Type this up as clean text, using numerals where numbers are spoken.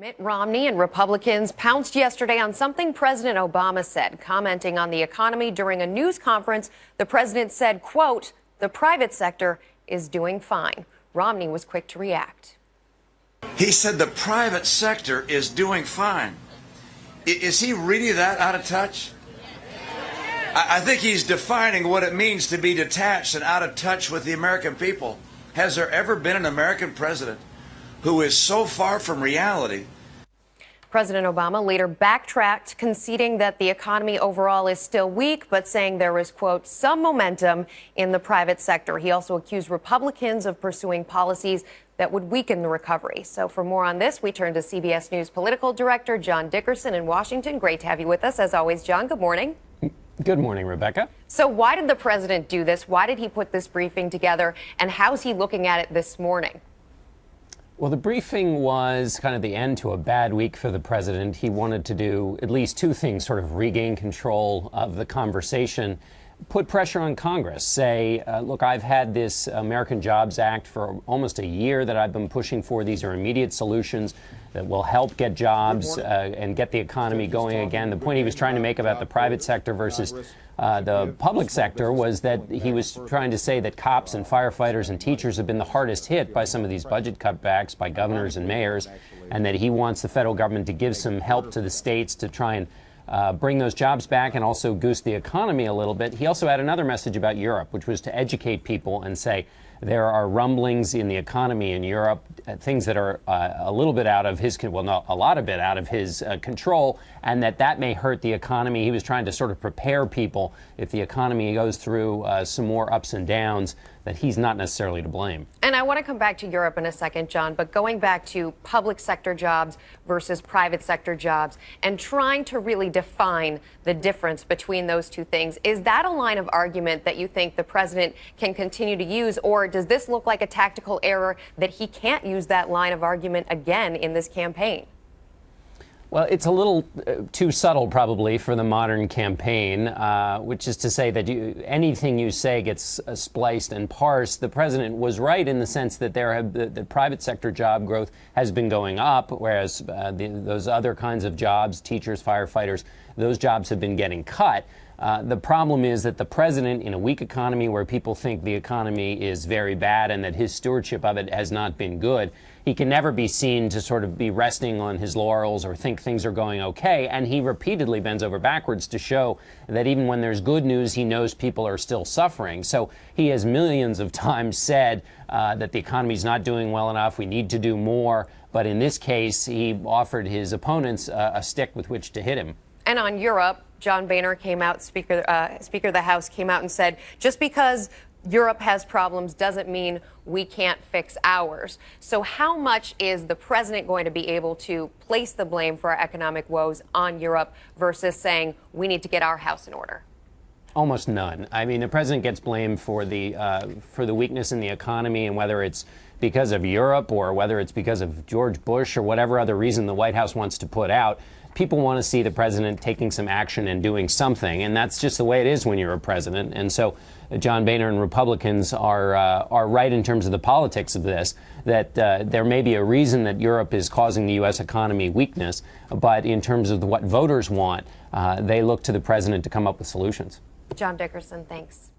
Mitt Romney and Republicans pounced yesterday on something President Obama said. Commenting on the economy during a news conference, the president said, quote, "The private sector is doing fine." Romney was quick to react. He said the private sector is doing fine. Is he really that out of touch? I think he's defining what it means to be detached and out of touch with the American people. Has there ever been an American president who is so far from reality? President Obama later backtracked, conceding that the economy overall is still weak, but saying there is, quote, "some momentum in the private sector." He also accused Republicans of pursuing policies that would weaken the recovery. So for more on this, we turn to CBS News political director John Dickerson in Washington. Great to have you with us. As always, John, good morning. Good morning, Rebecca. So why did the president do this? Why did he put this briefing together? And how's he looking at it this morning? Well, the briefing was kind of the end to a bad week for the president. He wanted to do at least two things, sort of regain control of the conversation, put pressure on Congress, say, look, I've had this American Jobs Act for almost a year that I've been pushing for. These are immediate solutions that will help get jobs and get the economy going again. The point he was trying to make about the private sector versus the public sector was that he was trying to say that cops and firefighters and teachers have been the hardest hit by some of these budget cutbacks by governors and mayors, and that he wants the federal government to give some help to the states to try and bring those jobs back and also goose the economy a little bit. He also had another message about Europe, which was to educate people and say there are rumblings in the economy in Europe, things that are a little bit out of his, well, not a lot of it out of his control, and that may hurt the economy. He was trying to sort of prepare people if the economy goes through some more ups and downs, that he's not necessarily to blame. And I want to come back to Europe in a second, John, but going back to public sector jobs versus private sector jobs and trying to really define the difference between those two things, is that a line of argument that you think the president can continue to use, or does this look like a tactical error that he can't use that line of argument again in this campaign? Well, it's a little too subtle, probably, for the modern campaign, which is to say that anything you say gets spliced and parsed. The president was right in the sense that the private sector job growth has been going up, whereas those other kinds of jobs, teachers, firefighters, those jobs have been getting cut. The problem is that the president, in a weak economy where people think the economy is very bad and that his stewardship of it has not been good, he can never be seen to sort of be resting on his laurels or think things are going okay. And he repeatedly bends over backwards to show that even when there's good news, he knows people are still suffering. So he has millions of times said that the economy is not doing well enough. We need to do more. But in this case, he offered his opponents a stick with which to hit him. And on Europe, John Boehner came out, Speaker of the House came out and said, just because Europe has problems doesn't mean we can't fix ours. So how much is the president going to be able to place the blame for our economic woes on Europe versus saying we need to get our house in order? Almost none. I mean, the president gets blamed for the weakness in the economy, and whether it's because of Europe or whether it's because of George Bush or whatever other reason the White House wants to put out. People want to see the president taking some action and doing something, and that's just the way it is when you're a president. And so John Boehner and Republicans are right in terms of the politics of this, that there may be a reason that Europe is causing the U.S. economy weakness, but in terms of what voters want, they look to the president to come up with solutions. John Dickerson, thanks.